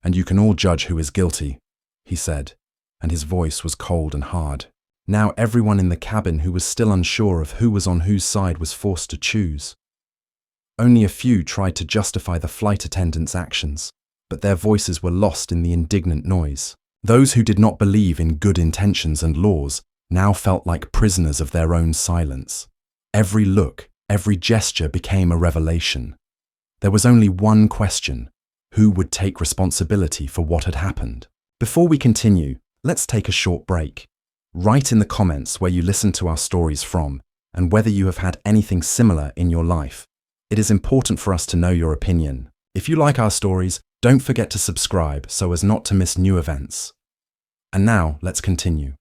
and you can all judge who is guilty," he said, and his voice was cold and hard. Now everyone in the cabin who was still unsure of who was on whose side was forced to choose. Only a few tried to justify the flight attendant's actions, but their voices were lost in the indignant noise. Those who did not believe in good intentions and laws now felt like prisoners of their own silence. Every look, every gesture became a revelation. There was only one question: who would take responsibility for what had happened? Before we continue, let's take a short break. Write in the comments where you listened to our stories from and whether you have had anything similar in your life. It is important for us to know your opinion. If you like our stories, don't forget to subscribe so as not to miss new events. And now, let's continue.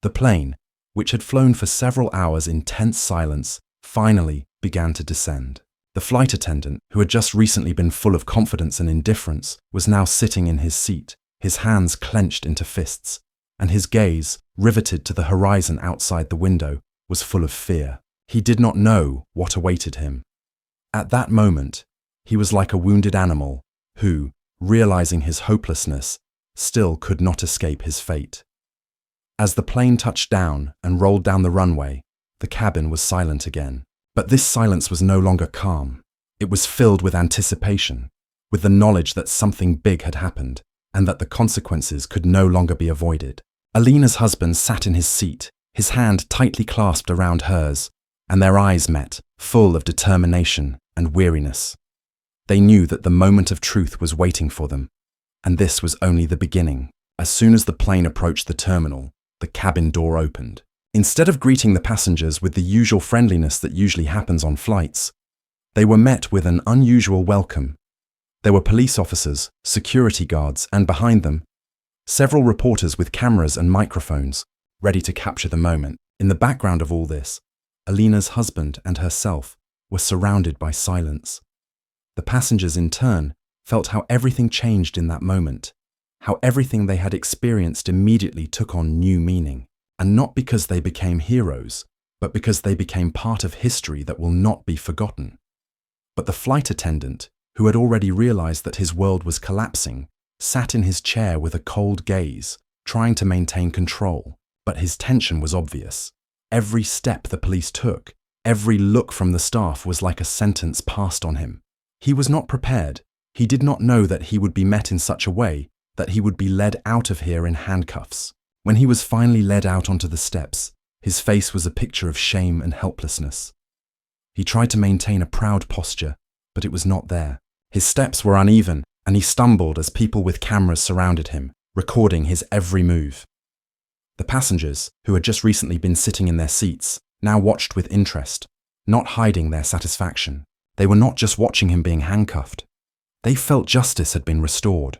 The plane, which had flown for several hours in tense silence, finally began to descend. The flight attendant, who had just recently been full of confidence and indifference, was now sitting in his seat, his hands clenched into fists, and his gaze, riveted to the horizon outside the window, was full of fear. He did not know what awaited him. At that moment, he was like a wounded animal who, realizing his hopelessness, still could not escape his fate. As the plane touched down and rolled down the runway, the cabin was silent again. But this silence was no longer calm. It was filled with anticipation, with the knowledge that something big had happened and that the consequences could no longer be avoided. Alina's husband sat in his seat, his hand tightly clasped around hers, and their eyes met, full of determination and weariness. They knew that the moment of truth was waiting for them, and this was only the beginning. As soon as the plane approached the terminal, the cabin door opened. Instead of greeting the passengers with the usual friendliness that usually happens on flights, they were met with an unusual welcome. There were police officers, security guards, and behind them, several reporters with cameras and microphones, ready to capture the moment. In the background of all this, Alina's husband and herself were surrounded by silence. The passengers, in turn, felt how everything changed in that moment, how everything they had experienced immediately took on new meaning, and not because they became heroes, but because they became part of history that will not be forgotten. But the flight attendant, who had already realized that his world was collapsing, sat in his chair with a cold gaze, trying to maintain control, but his tension was obvious. Every step the police took, every look from the staff was like a sentence passed on him. He was not prepared. He did not know that he would be met in such a way that he would be led out of here in handcuffs. When he was finally led out onto the steps, his face was a picture of shame and helplessness. He tried to maintain a proud posture, but it was not there. His steps were uneven, and he stumbled as people with cameras surrounded him, recording his every move. The passengers, who had just recently been sitting in their seats, now watched with interest, not hiding their satisfaction. They were not just watching him being handcuffed. They felt justice had been restored,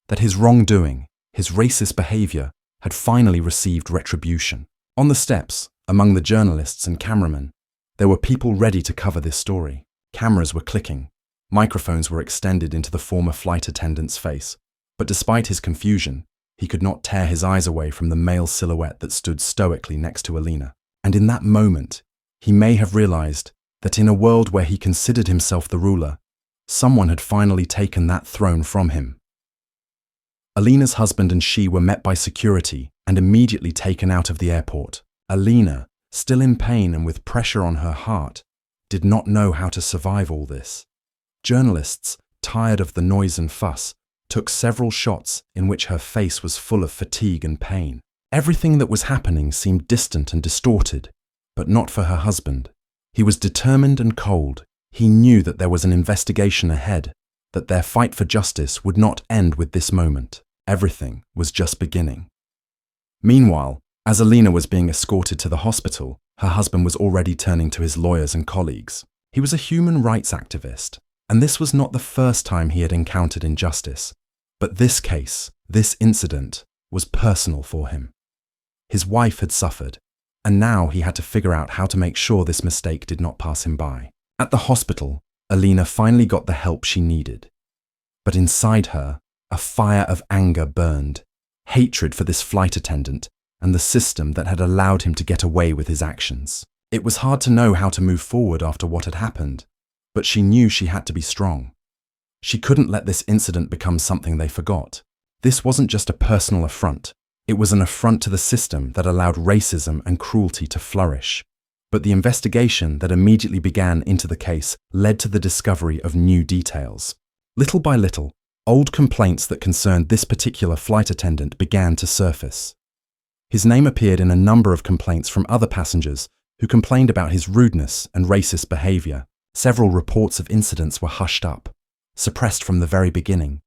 that his wrongdoing, his racist behavior, had finally received retribution. On the steps, among the journalists and cameramen, there were people ready to cover this story. Cameras were clicking. Microphones were extended into the former flight attendant's face. But despite his confusion, he could not tear his eyes away from the male silhouette that stood stoically next to Alina. And in that moment, he may have realized that in a world where he considered himself the ruler, someone had finally taken that throne from him. Alina's husband and she were met by security and immediately taken out of the airport. Alina, still in pain and with pressure on her heart, did not know how to survive all this. Journalists, tired of the noise and fuss, took several shots in which her face was full of fatigue and pain. Everything that was happening seemed distant and distorted, but not for her husband. He was determined and cold. He knew that there was an investigation ahead, that their fight for justice would not end with this moment. Everything was just beginning. Meanwhile, as Alina was being escorted to the hospital, her husband was already turning to his lawyers and colleagues. He was a human rights activist, and this was not the first time he had encountered injustice. But this case, this incident, was personal for him. His wife had suffered, and now he had to figure out how to make sure this mistake did not pass him by. At the hospital, Alina finally got the help she needed. But inside her, a fire of anger burned, hatred for this flight attendant and the system that had allowed him to get away with his actions. It was hard to know how to move forward after what had happened, but she knew she had to be strong. She couldn't let this incident become something they forgot. This wasn't just a personal affront. It was an affront to the system that allowed racism and cruelty to flourish. But the investigation that immediately began into the case led to the discovery of new details. Little by little, old complaints that concerned this particular flight attendant began to surface. His name appeared in a number of complaints from other passengers who complained about his rudeness and racist behavior. Several reports of incidents were hushed up, suppressed from the very beginning.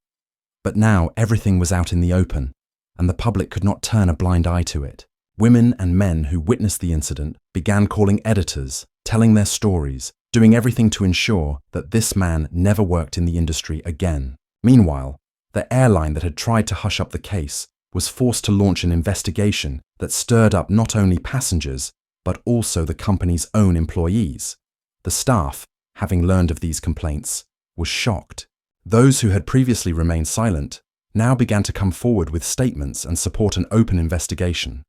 But now everything was out in the open, and the public could not turn a blind eye to it. Women and men who witnessed the incident began calling editors, telling their stories, doing everything to ensure that this man never worked in the industry again. Meanwhile, the airline that had tried to hush up the case was forced to launch an investigation that stirred up not only passengers, but also the company's own employees. The staff, having learned of these complaints, was shocked. Those who had previously remained silent now began to come forward with statements and support an open investigation.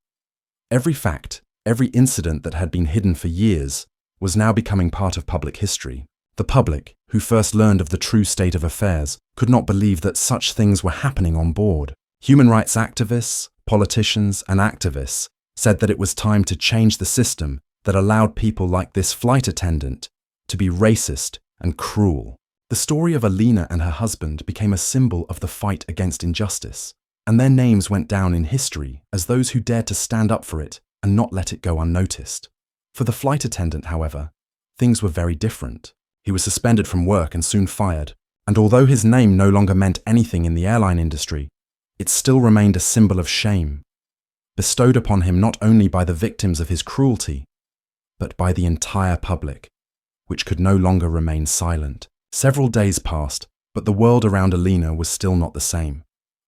Every fact, every incident that had been hidden for years, was now becoming part of public history. The public, who first learned of the true state of affairs, could not believe that such things were happening on board. Human rights activists, politicians, and activists said that it was time to change the system that allowed people like this flight attendant to be racist, and cruel. The story of Alina and her husband became a symbol of the fight against injustice, and their names went down in history as those who dared to stand up for it and not let it go unnoticed. For the flight attendant, however, things were very different. He was suspended from work and soon fired, and although his name no longer meant anything in the airline industry, it still remained a symbol of shame, bestowed upon him not only by the victims of his cruelty, but by the entire public, which could no longer remain silent. Several days passed, but the world around Alina was still not the same.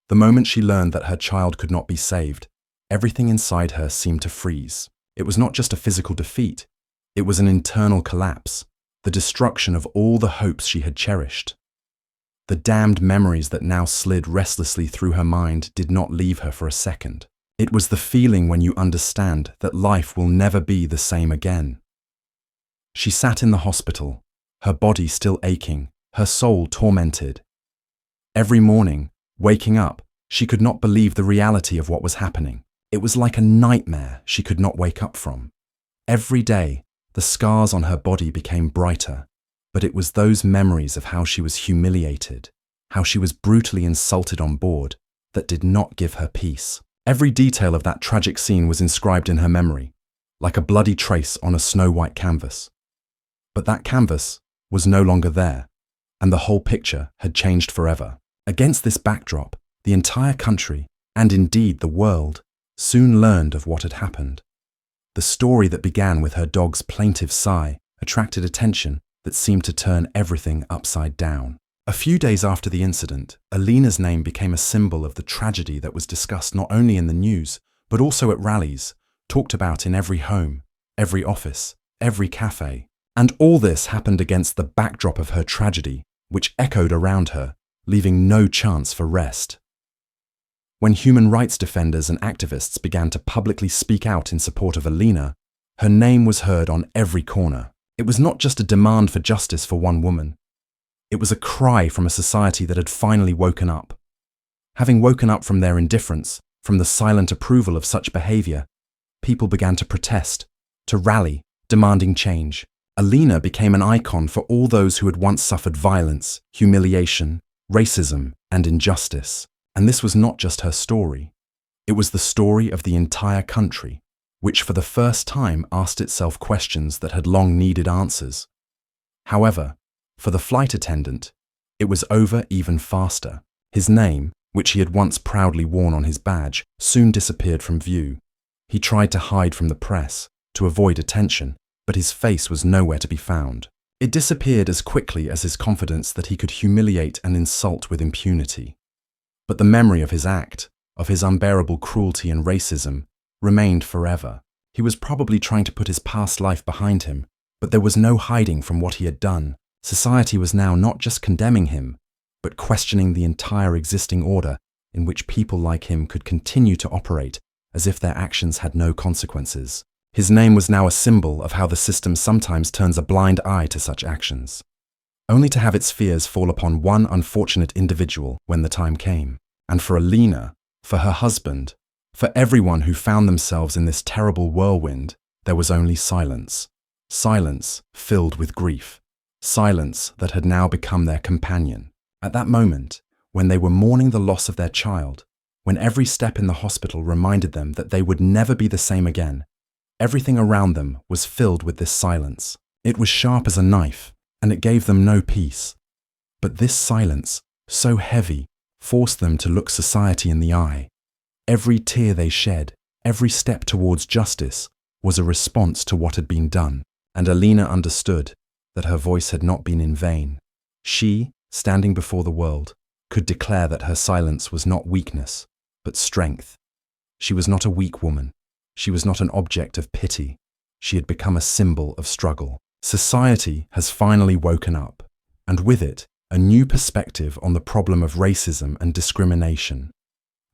The moment she learned that her child could not be saved, everything inside her seemed to freeze. It was not just a physical defeat, it was an internal collapse, the destruction of all the hopes she had cherished. The damned memories that now slid restlessly through her mind did not leave her for a second. It was the feeling when you understand that life will never be the same again. She sat in the hospital, her body still aching, her soul tormented. Every morning, waking up, she could not believe the reality of what was happening. It was like a nightmare she could not wake up from. Every day, the scars on her body became brighter, but it was those memories of how she was humiliated, how she was brutally insulted on board, that did not give her peace. Every detail of that tragic scene was inscribed in her memory, like a bloody trace on a snow-white canvas. But that canvas was no longer there, and the whole picture had changed forever. Against this backdrop, the entire country, and indeed the world, soon learned of what had happened. The story that began with her dog's plaintive sigh attracted attention that seemed to turn everything upside down. A few days after the incident, Alina's name became a symbol of the tragedy that was discussed not only in the news, but also at rallies, talked about in every home, every office, every cafe. And all this happened against the backdrop of her tragedy, which echoed around her, leaving no chance for rest. When human rights defenders and activists began to publicly speak out in support of Alina, her name was heard on every corner. It was not just a demand for justice for one woman. It was a cry from a society that had finally woken up. Having woken up from their indifference, from the silent approval of such behavior, people began to protest, to rally, demanding change. Alina became an icon for all those who had once suffered violence, humiliation, racism, and injustice. And this was not just her story. It was the story of the entire country, which for the first time asked itself questions that had long needed answers. However, for the flight attendant, it was over even faster. His name, which he had once proudly worn on his badge, soon disappeared from view. He tried to hide from the press, to avoid attention, but his face was nowhere to be found. It disappeared as quickly as his confidence that he could humiliate and insult with impunity. But the memory of his act, of his unbearable cruelty and racism, remained forever. He was probably trying to put his past life behind him, but there was no hiding from what he had done. Society was now not just condemning him, but questioning the entire existing order in which people like him could continue to operate as if their actions had no consequences. His name was now a symbol of how the system sometimes turns a blind eye to such actions, only to have its fears fall upon one unfortunate individual when the time came. And for Alina, for her husband, for everyone who found themselves in this terrible whirlwind, there was only silence. Silence filled with grief. Silence that had now become their companion. At that moment, when they were mourning the loss of their child, when every step in the hospital reminded them that they would never be the same again, everything around them was filled with this silence. It was sharp as a knife, and it gave them no peace. But this silence, so heavy, forced them to look society in the eye. Every tear they shed, every step towards justice, was a response to what had been done. And Alina understood that her voice had not been in vain. She, standing before the world, could declare that her silence was not weakness, but strength. She was not a weak woman. She was not an object of pity. She had become a symbol of struggle. Society has finally woken up, and with it, a new perspective on the problem of racism and discrimination.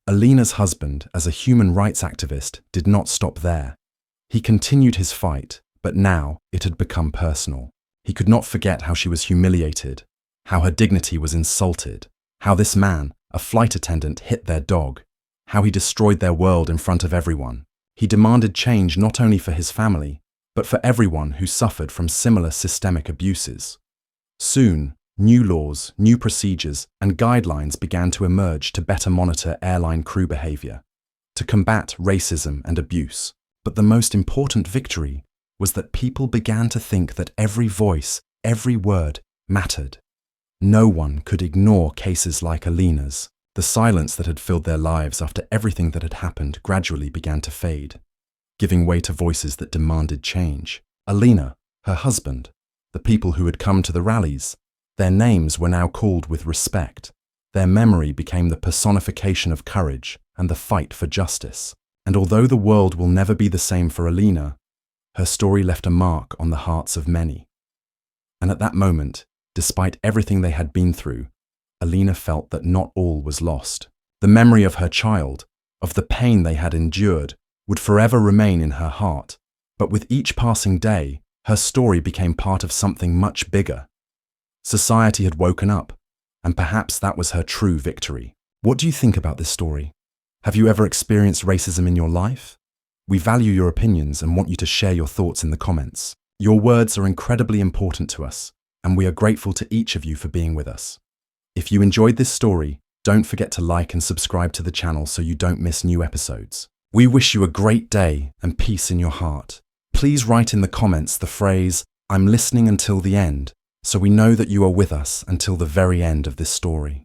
Alina's husband, as a human rights activist, did not stop there. He continued his fight, but now it had become personal. He could not forget how she was humiliated, how her dignity was insulted, how this man, a flight attendant, hit their dog, how he destroyed their world in front of everyone. He demanded change not only for his family, but for everyone who suffered from similar systemic abuses. Soon, new laws, new procedures, and guidelines began to emerge to better monitor airline crew behavior, to combat racism and abuse. But the most important victory was that people began to think that every voice, every word mattered. No one could ignore cases like Alina's. The silence that had filled their lives after everything that had happened gradually began to fade, giving way to voices that demanded change. Alina, her husband, the people who had come to the rallies, their names were now called with respect. Their memory became the personification of courage and the fight for justice. And although the world will never be the same for Alina, her story left a mark on the hearts of many. And at that moment, despite everything they had been through, Alina felt that not all was lost. The memory of her child, of the pain they had endured, would forever remain in her heart. But with each passing day, her story became part of something much bigger. Society had woken up, and perhaps that was her true victory. What do you think about this story? Have you ever experienced racism in your life? We value your opinions and want you to share your thoughts in the comments. Your words are incredibly important to us, and we are grateful to each of you for being with us. If you enjoyed this story, don't forget to like and subscribe to the channel so you don't miss new episodes. We wish you a great day and peace in your heart. Please write in the comments the phrase, "I'm listening until the end," so we know that you are with us until the very end of this story.